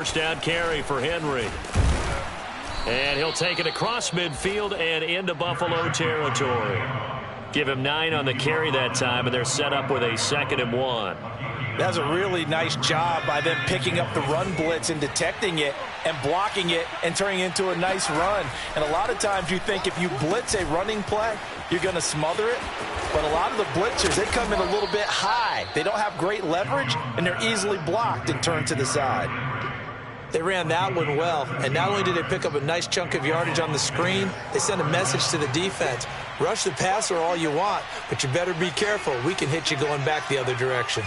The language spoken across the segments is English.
First down carry for Henry. And he'll take it across midfield and into Buffalo territory. Give him 9 on the carry that time, and they're set up with a 2nd and 1. That's a really nice job by them picking up the run blitz and detecting it and blocking it and turning it into a nice run. And a lot of times you think if you blitz a running play, you're going to smother it. But a lot of the blitzers, they come in a little bit high. They don't have great leverage, and they're easily blocked and turned to the side. They ran that one well, and not only did they pick up a nice chunk of yardage on the screen, they sent a message to the defense. Rush the passer all you want, but you better be careful. We can hit you going back the other direction.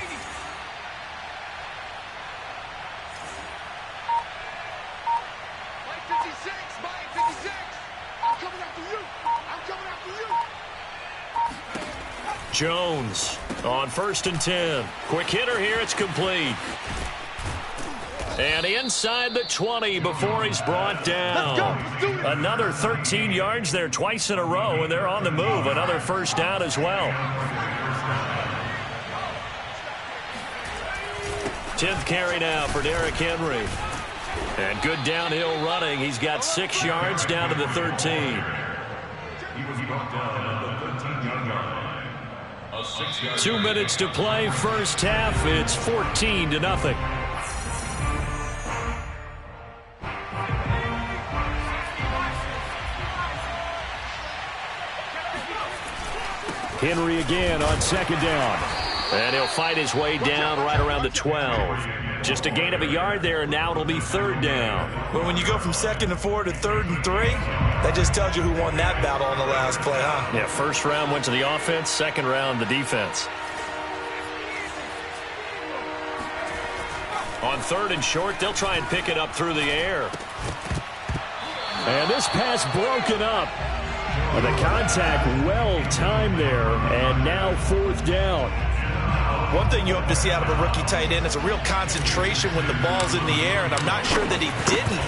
Jones on 1st and 10. Quick hitter here. It's complete. And inside the 20 before he's brought down. Another 13 yards there twice in a row, and they're on the move. Another first down as well. 10th carry now for Derrick Henry. And good downhill running. He's got 6 yards down to the 13. He was brought down at the 13-yard line. A 6-yard 2 minutes to play first half. It's 14-0. Henry again on 2nd down. And he'll fight his way down right around the 12. Just a gain of a yard there, and now it'll be 3rd down. But when you go from 2nd and 4 to 3rd and 3, that just tells you who won that battle on the last play, huh? Yeah, first round went to the offense, 2nd round the defense. On 3rd and short, they'll try and pick it up through the air. And this pass broken up. And the contact well-timed there, and now 4th down. One thing you hope to see out of a rookie tight end is a real concentration when the ball's in the air, and I'm not sure that he didn't,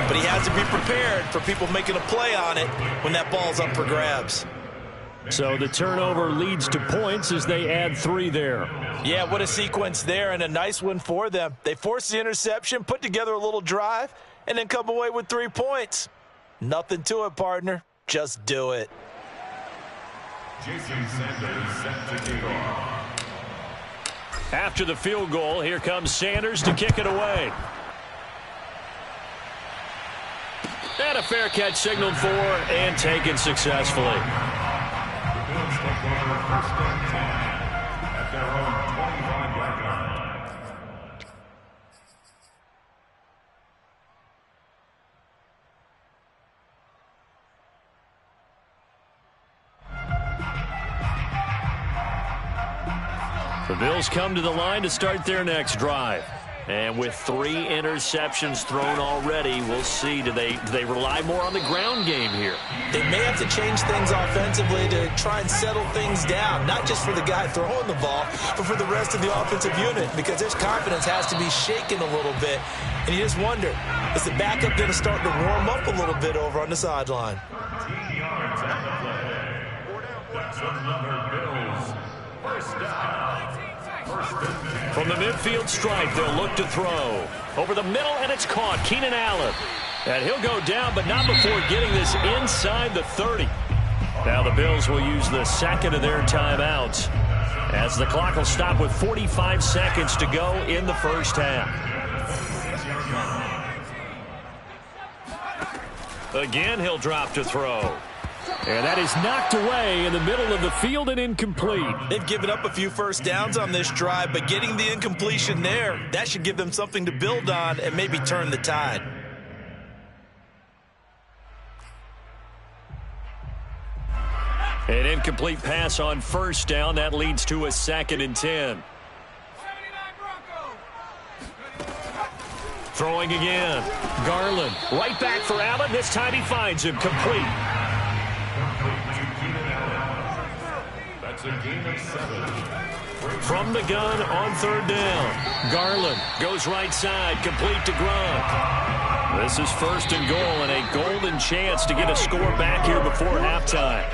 but he has to be prepared for people making a play on it when that ball's up for grabs. So the turnover leads to points as they add 3 there. Yeah, what a sequence there, and a nice one for them. They forced the interception, put together a little drive, and then come away with 3 points. Nothing to it, partner. Just do it. Jason Sanders set to kick off. After the field goal, here comes Sanders to kick it away. And a fair catch signaled for and taken successfully. The Bills take over 1st and 10 at their own 25-yard line. The Bills come to the line to start their next drive. And with 3 interceptions thrown already, we'll see. Do they rely more on the ground game here? They may have to change things offensively to try and settle things down, not just for the guy throwing the ball, but for the rest of the offensive unit, because their confidence has to be shaken a little bit. And you just wonder, is the backup going to start to warm up a little bit over on the sideline? 13 yards on the play. That's another Bills. First down. From the midfield stripe, they'll look to throw. Over the middle, and it's caught. Keenan Allen. And he'll go down, but not before getting this inside the 30. Now the Bills will use the 2nd of their timeouts, as the clock will stop with 45 seconds to go in the first half. Again, he'll drop to throw. And that is knocked away in the middle of the field and incomplete. They've given up a few first downs on this drive, but getting the incompletion there, that should give them something to build on and maybe turn the tide. An incomplete pass on first down. That leads to a 2nd and 10. Throwing again. Garland right back for Allen. This time he finds him complete. That's a gain of 7. From the gun on 3rd down. Garland goes right side, complete to Gronk. This is 1st and goal, and a golden chance to get a score back here before halftime.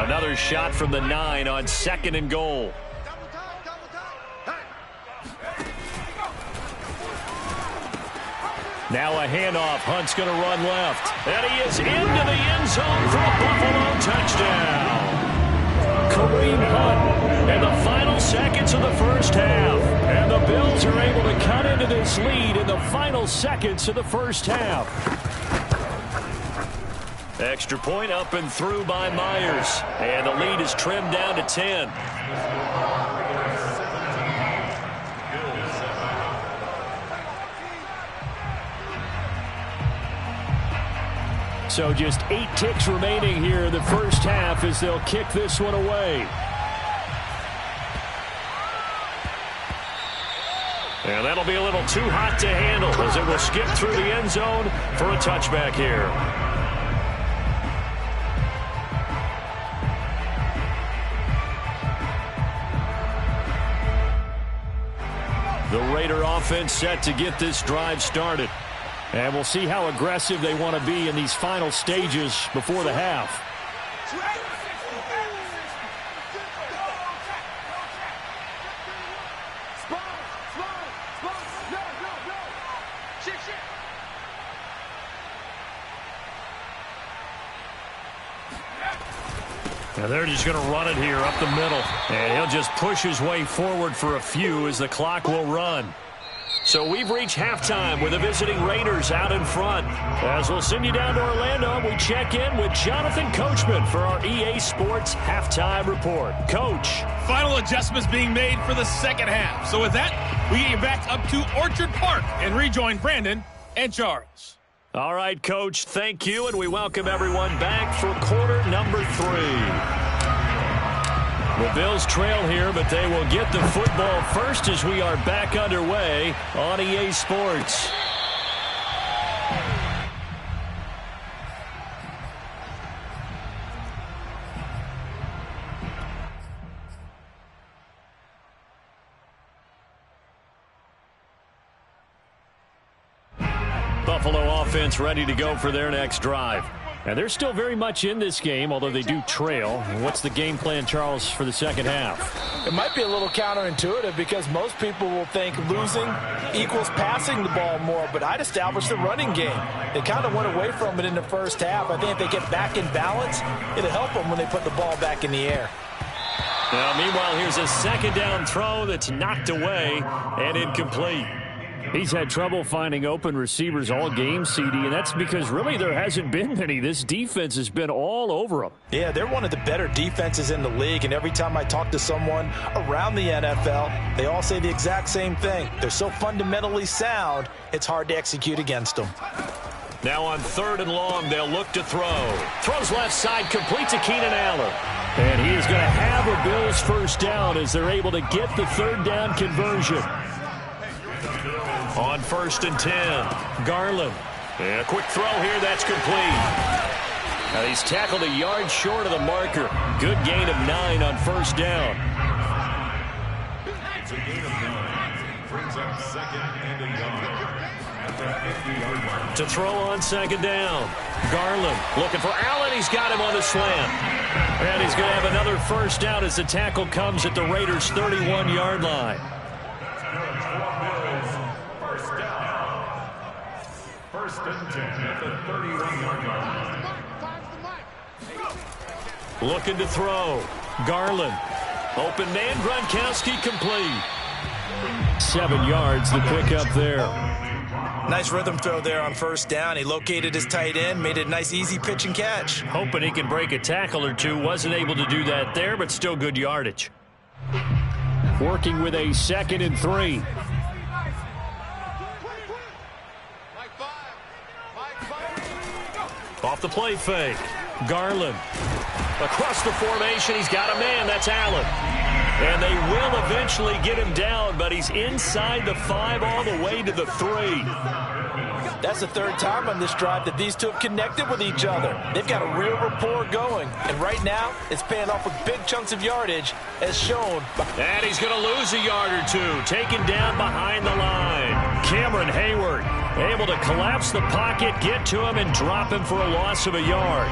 Another shot from the 9 on 2nd and goal. Now a handoff. Hunt's going to run left. And he is into the end zone for a Buffalo touchdown. Kareem Hunt in the final seconds of the first half. And the Bills are able to cut into this lead in the final seconds of the first half. Extra point up and through by Myers. And the lead is trimmed down to 10. So just 8 ticks remaining here in the first half as they'll kick this one away. And that'll be a little too hot to handle as it will skip through the end zone for a touchback here. The Raider offense set to get this drive started. And we'll see how aggressive they want to be in these final stages before the half. And they're just going to run it here up the middle. And he'll just push his way forward for a few as the clock will run. So we've reached halftime with the visiting Raiders out in front. As we'll send you down to Orlando, we check in with Jonathan Coachman for our EA Sports Halftime Report. Coach. Final adjustments being made for the second half. So with that, we get you back up to Orchard Park and rejoin Brandon and Charles. All right, Coach, thank you, and we welcome everyone back for quarter number 3. The Bills trail here, but they will get the football first as we are back underway on EA Sports. Buffalo offense ready to go for their next drive. And they're still very much in this game, although they do trail. What's the game plan, Charles, for the second half? It might be a little counterintuitive because most people will think losing equals passing the ball more, but I'd establish the running game. They kind of went away from it in the first half. I think if they get back in balance, it'll help them when they put the ball back in the air. Now, meanwhile, here's a second down throw that's knocked away and incomplete. He's had trouble finding open receivers all game, CD, and that's because really there hasn't been many. This defense has been all over them. Yeah, they're one of the better defenses in the league, and every time I talk to someone around the NFL, they all say the exact same thing. They're so fundamentally sound, it's hard to execute against them. Now on 3rd and long, they'll look to throw. Throws left side, complete to Keenan Allen. And he is going to have a Bills first down as they're able to get the 3rd down conversion. On 1st and 10, Garland. And a quick throw here, that's complete. Now he's tackled a yard short of the marker. Good gain of 9 on 1st down. It's a gain of 9. Brings up 2nd and a yard at the 50-yard line. To throw on 2nd down. Garland looking for Allen. He's got him on the slant. And he's going to have another first down as the tackle comes at the Raiders' 31-yard line. First and 10 at the 31-yard line. Looking to throw. Garland. Open man, Gronkowski complete. 7 yards the pick up there. Nice rhythm throw there on 1st down. He located his tight end, made it a nice easy pitch and catch. Hoping he can break a tackle or two. Wasn't able to do that there, but still good yardage. Working with a 2nd and 3. Off the play fake. Garland. Across the formation, he's got a man. That's Allen. And they will eventually get him down, but he's inside the 5 all the way to the 3. That's the 3rd time on this drive that these two have connected with each other. They've got a real rapport going. And right now, it's paying off with big chunks of yardage, as shown. And he's going to lose a yard or two. Taken down behind the line. Cameron Hayward able to collapse the pocket, get to him, and drop him for a loss of a yard.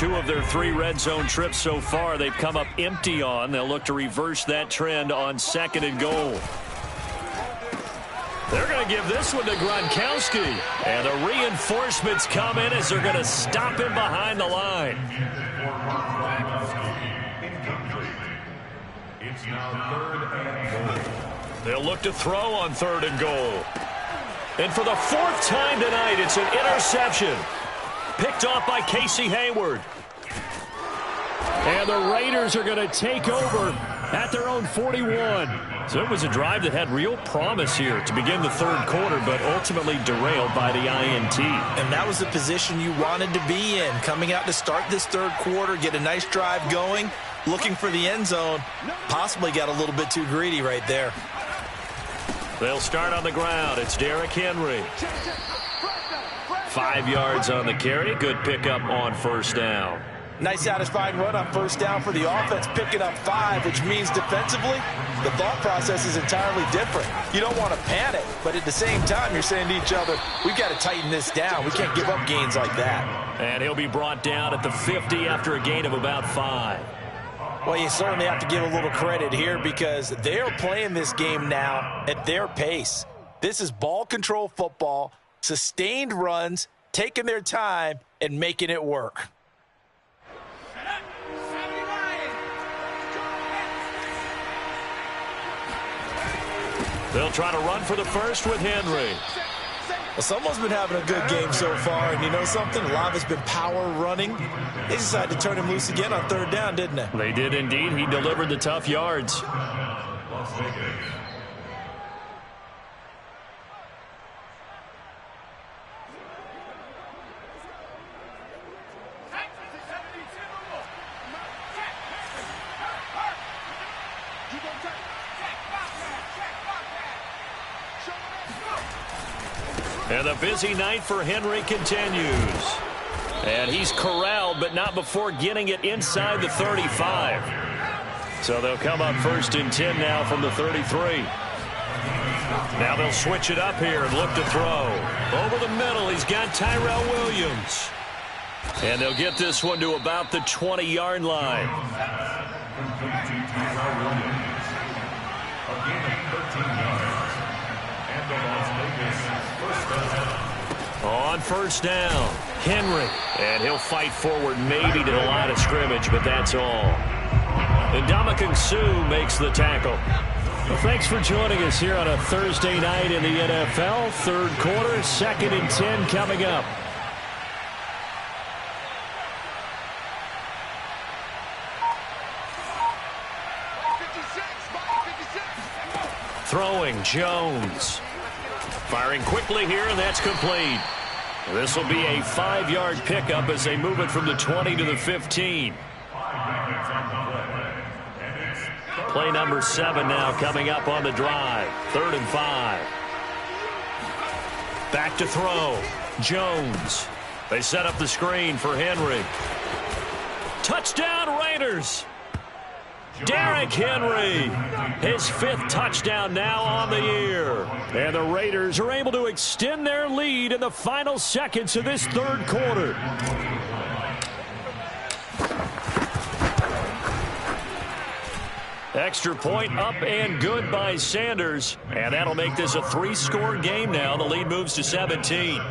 2 of their 3 red zone trips so far they've come up empty on. They'll look to reverse that trend on 2nd and goal. They're going to give this one to Gronkowski. And the reinforcements come in as they're going to stop him behind the line. It's now 3rd and goal. They'll look to throw on 3rd and goal. And for the 4th time tonight, it's an interception. Picked off by Casey Hayward. And the Raiders are going to take over at their own 41. So it was a drive that had real promise here to begin the 3rd quarter, but ultimately derailed by the INT. And that was the position you wanted to be in. Coming out to start this 3rd quarter, get a nice drive going, looking for the end zone. Possibly got a little bit too greedy right there. They'll start on the ground. It's Derrick Henry. 5 yards on the carry. Good pickup on 1st down. Nice satisfying run on 1st down for the offense, picking up 5, which means defensively, the thought process is entirely different. You don't want to panic, but at the same time, you're saying to each other, we've got to tighten this down. We can't give up gains like that. And he'll be brought down at the 50 after a gain of about 5. Well, you certainly have to give a little credit here because they're playing this game now at their pace. This is ball control football, sustained runs, taking their time, and making it work. They'll try to run for the first with Henry. Well, someone's been having a good game so far, and you know something? A lot has been power running. They decided to turn him loose again on 3rd down, didn't they? They did indeed. He delivered the tough yards. Las Vegas. And the busy night for Henry continues. And he's corralled, but not before getting it inside the 35. So they'll come up 1st and 10 now from the 33. Now they'll switch it up here and look to throw. Over the middle, he's got Tyrell Williams. And they'll get this one to about the 20-yard line. On 1st down, Henry. And he'll fight forward maybe to the line of scrimmage, but that's all. And Ndamukong Suh makes the tackle. Well, thanks for joining us here on a Thursday night in the NFL. 3rd quarter, 2nd and 10 coming up. Throwing, Jones. Firing quickly here, and that's complete. This will be a 5-yard pickup as they move it from the 20 to the 15. Play number 7 now coming up on the drive. 3rd and 5. Back to throw. Jones. They set up the screen for Henry. Touchdown, Raiders! Derrick Henry, his 5th touchdown now on the year. And the Raiders are able to extend their lead in the final seconds of this 3rd quarter. Extra point up and good by Sanders. And that'll make this a 3-score game now. The lead moves to 17.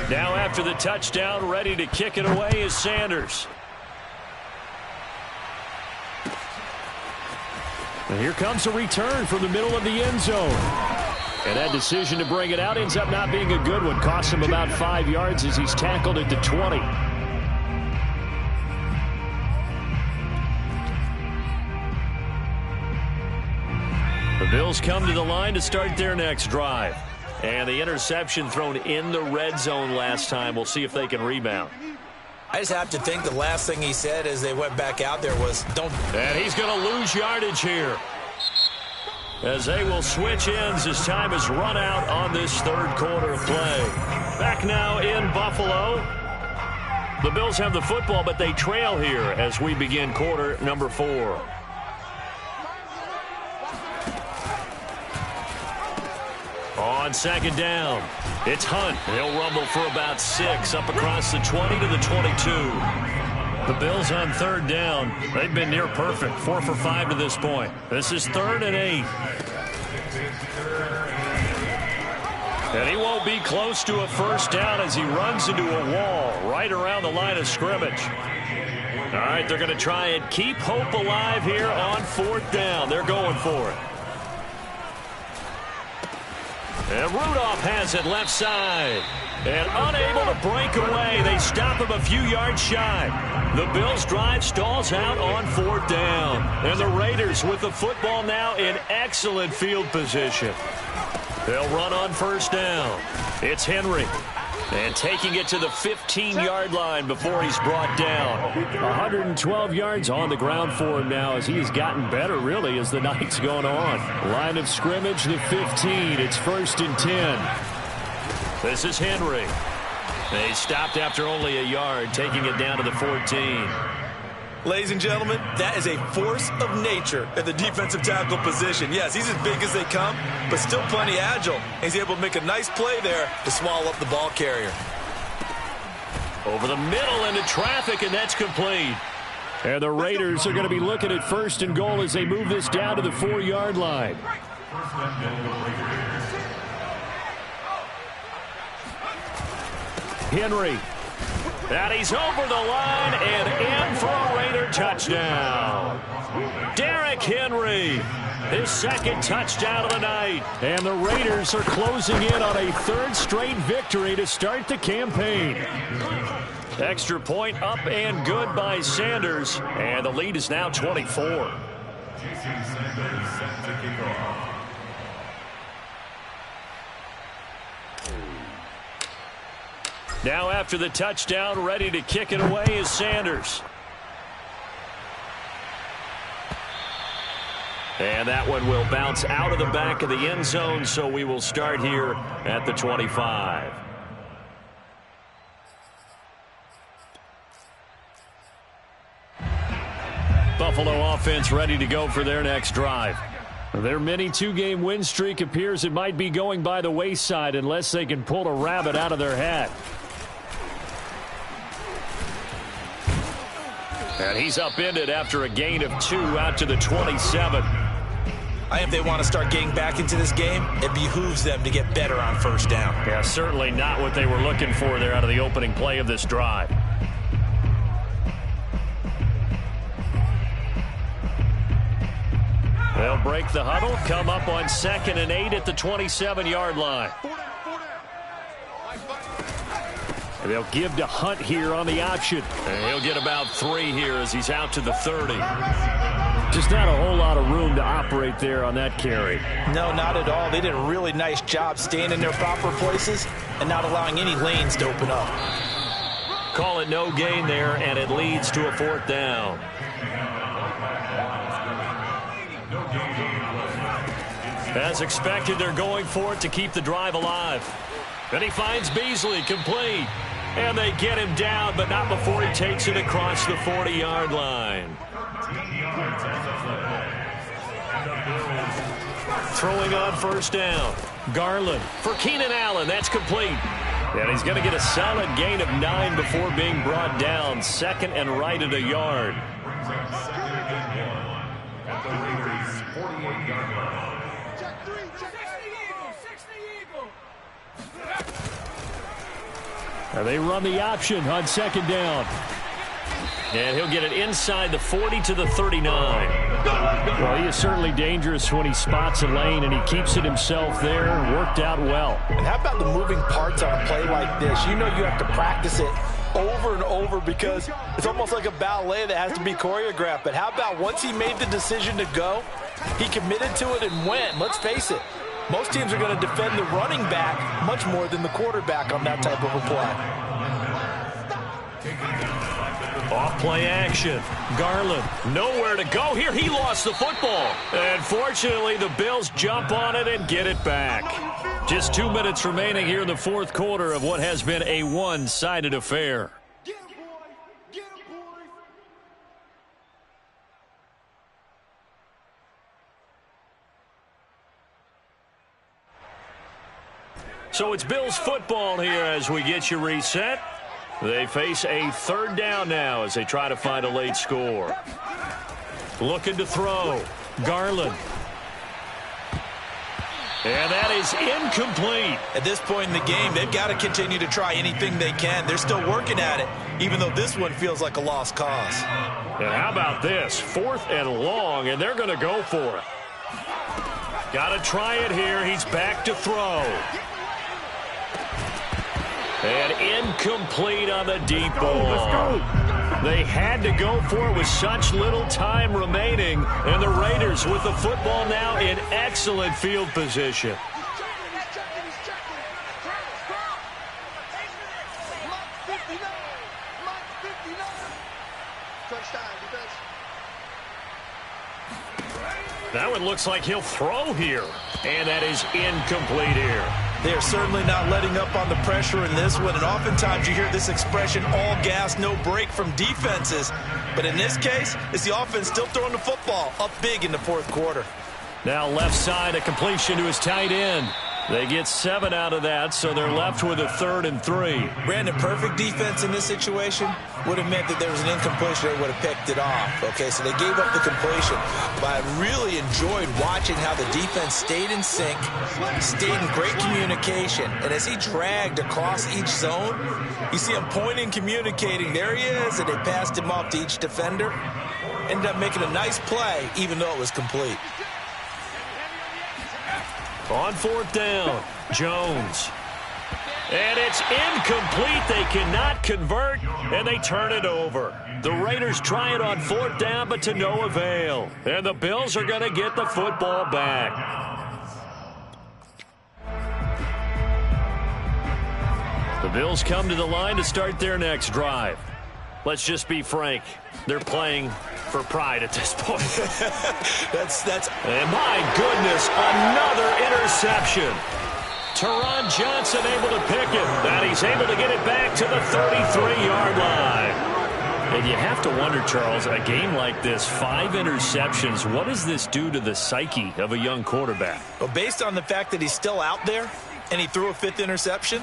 Now after the touchdown, ready to kick it away is Sanders. And here comes a return from the middle of the end zone. And that decision to bring it out ends up not being a good one. Costs him about 5 yards as he's tackled at the 20. The Bills come to the line to start their next drive. And the interception thrown in the red zone last time. We'll see if they can rebound. I just have to think the last thing he said as they went back out there was, don't. And he's going to lose yardage here. As they will switch ends as time is run out on this 3rd quarter of play. Back now in Buffalo. The Bills have the football, but they trail here as we begin quarter number 4. On second down, it's Hunt. He'll rumble for about 6 up across the 20 to the 22. The Bills on third down. They've been near perfect, 4 for 5 to this point. This is 3rd and 8. And he won't be close to a first down as he runs into a wall right around the line of scrimmage. All right, they're going to try and keep hope alive here on 4th down. They're going for it. And Rudolph has it left side. And unable to break away, they stop him a few yards shy. The Bills' drive stalls out on 4th down. And the Raiders with the football now in excellent field position. They'll run on first down. It's Henry. And taking it to the 15-yard line before he's brought down. 112 yards on the ground for him now as he's gotten better, really, as the night's gone on. Line of scrimmage, the 15. It's 1st and 10. This is Henry. They stopped after only a yard, taking it down to the 14. Ladies and gentlemen, that is a force of nature at the defensive tackle position. Yes, he's as big as they come, but still plenty agile. He's able to make a nice play there to swallow up the ball carrier. Over the middle into traffic, and that's complete. And the Raiders are going to be looking at 1st and goal as they move this down to the 4-yard line. Henry. And he's over the line and in for a Raider touchdown. Derrick Henry, his 2nd touchdown of the night. And the Raiders are closing in on a 3rd straight victory to start the campaign. Extra point up and good by Sanders. And the lead is now 24. Now after the touchdown, ready to kick it away is Sanders. And that one will bounce out of the back of the end zone, so we will start here at the 25. Buffalo offense ready to go for their next drive. Their mini 2-game win streak appears it might be going by the wayside unless they can pull a rabbit out of their hat. And he's upended after a gain of 2 out to the 27. I think if they want to start getting back into this game, it behooves them to get better on first down. Yeah, certainly not what they were looking for there out of the opening play of this drive. They'll break the huddle, come up on 2nd and 8 at the 27-yard line. And they'll give to Hunt here on the option. And he'll get about 3 here as he's out to the 30. Just not a whole lot of room to operate there on that carry. No, not at all. They did a really nice job staying in their proper places and not allowing any lanes to open up. Call it no gain there, and it leads to a 4th down. As expected, they're going for it to keep the drive alive. Then he finds Beasley, complete. And they get him down, but not before he takes it across the 40-yard line. Throwing on first down. Garland for Keenan Allen. That's complete. And he's going to get a solid gain of 9 before being brought down. 2nd and right at a yard. At the Raiders' 48-yard line. They run the option on 2nd down. And he'll get it inside the 40 to the 39. Well, he is certainly dangerous when he spots a lane, and he keeps it himself there. Worked out well. And how about the moving parts on a play like this? You know you have to practice it over and over because it's almost like a ballet that has to be choreographed. But how about once he made the decision to go, he committed to it and went. Let's face it. Most teams are going to defend the running back much more than the quarterback on that type of a play. Off play action. Garland nowhere to go here. He lost the football. And fortunately, the Bills jump on it and get it back. Just 2 minutes remaining here in the 4th quarter of what has been a one-sided affair. So it's Bills football here as we get you reset. They face a third down now as they try to find a late score. Looking to throw. Garland. And that is incomplete. At this point in the game, they've got to continue to try anything they can. They're still working at it, even though this one feels like a lost cause. And how about this? 4th and long, and they're going to go for it. Got to try it here. He's back to throw. And incomplete on the deep ball. Let's go. They had to go for it with such little time remaining. And the Raiders with the football now in excellent field position. That one looks like he'll throw here. And that is incomplete here. They're certainly not letting up on the pressure in this one, and oftentimes you hear this expression, all gas, no break from defenses. But in this case, it's the offense still throwing the football up big in the fourth quarter. Now left side, a completion to his tight end. They get 7 out of that, so they're left with a 3rd and 3. Brandon, perfect defense in this situation would have meant that there was an incompletion. They would have picked it off. Okay, so they gave up the completion. But I really enjoyed watching how the defense stayed in sync, stayed in great communication. And as he dragged across each zone, you see him pointing, communicating. There he is, and they passed him off to each defender. Ended up making a nice play, even though it was complete. On 4th down, Jones. And it's incomplete. They cannot convert, and they turn it over. The Raiders try it on 4th down, but to no avail. And the Bills are going to get the football back. The Bills come to the line to start their next drive. Let's just be frank. They're playing for pride at this point. And my goodness, another interception. Teron Johnson able to pick it. And he's able to get it back to the 33-yard line. And you have to wonder, Charles, a game like this, 5 interceptions, what does this do to the psyche of a young quarterback? Well, based on the fact that he's still out there and he threw a 5th interception,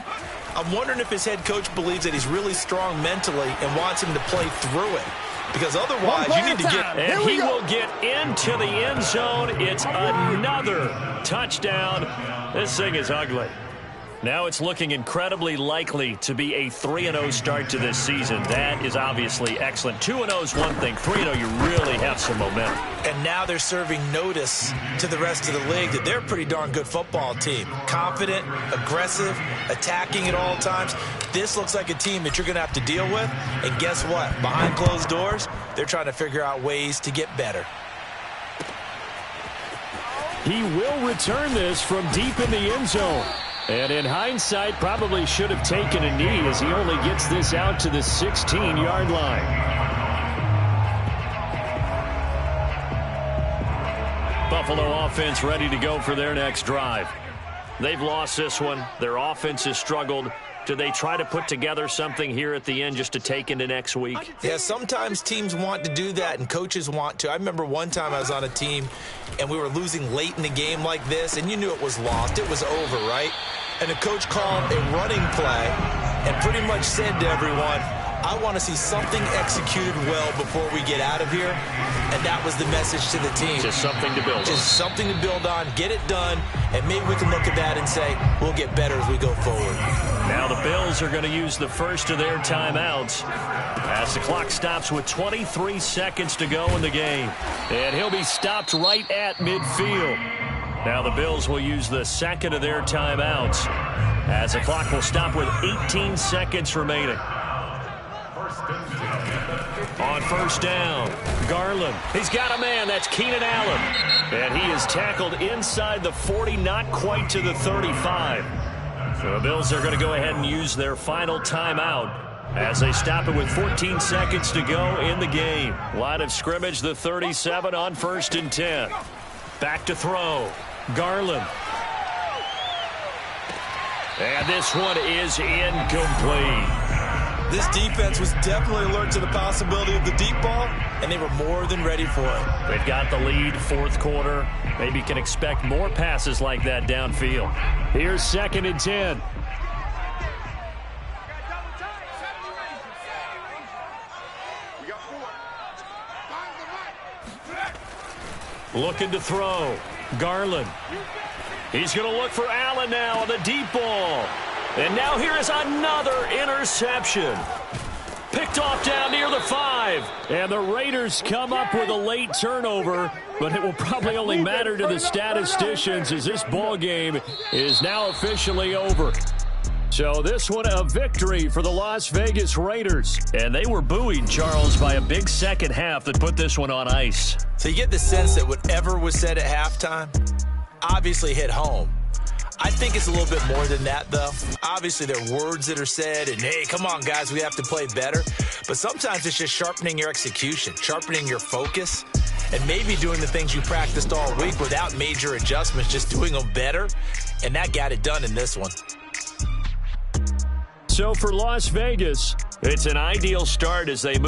I'm wondering if his head coach believes that he's really strong mentally and wants him to play through it. Because otherwise, you need to get... And he will get into the end zone. It's another touchdown. This thing is ugly. Now it's looking incredibly likely to be a 3-0 start to this season. That is obviously excellent. 2-0 is one thing. 3-0, you really have some momentum. And now they're serving notice to the rest of the league that they're a pretty darn good football team. Confident, aggressive, attacking at all times. This looks like a team that you're going to have to deal with. And guess what? Behind closed doors, they're trying to figure out ways to get better. He will return this from deep in the end zone. And in hindsight, probably should have taken a knee as he only gets this out to the 16-yard line. Buffalo offense ready to go for their next drive. They've lost this one. Their offense has struggled. Do they try to put together something here at the end just to take into next week? Yeah, sometimes teams want to do that and coaches want to. I remember one time I was on a team and we were losing late in the game like this, and you knew it was lost. It was over, right? And the coach called a running play and pretty much said to everyone, I want to see something executed well before we get out of here. And that was the message to the team. Just something to build on. Just something to build on, get it done, and maybe we can look at that and say, we'll get better as we go forward. Now the Bills are going to use the first of their timeouts as the clock stops with 23 seconds to go in the game. And he'll be stopped right at midfield. Now the Bills will use the second of their timeouts as the clock will stop with 18 seconds remaining. On 1st down, Garland. He's got a man. That's Keenan Allen. And he is tackled inside the 40, not quite to the 35. So the Bills are going to go ahead and use their final timeout as they stop it with 14 seconds to go in the game. Line of scrimmage, the 37 on 1st and 10. Back to throw. Garland. And this one is incomplete. This defense was definitely alert to the possibility of the deep ball, and they were more than ready for it. They've got the lead, fourth quarter. Maybe can expect more passes like that downfield. Here's 2nd and 10. Looking to throw. Garland. He's going to look for Allen now on the deep ball. And now here is another interception. Picked off down near the 5. And the Raiders come up with a late turnover, but it will probably only matter to the statisticians as this ball game is now officially over. So this one a victory for the Las Vegas Raiders. And they were buoyed, Charles, by a big second half that put this one on ice. So you get the sense that whatever was said at halftime obviously hit home. I think it's a little bit more than that, though. Obviously, there are words that are said, and, hey, come on, guys, we have to play better. But sometimes it's just sharpening your execution, sharpening your focus, and maybe doing the things you practiced all week without major adjustments, just doing them better. And that got it done in this one. So for Las Vegas, it's an ideal start as they move.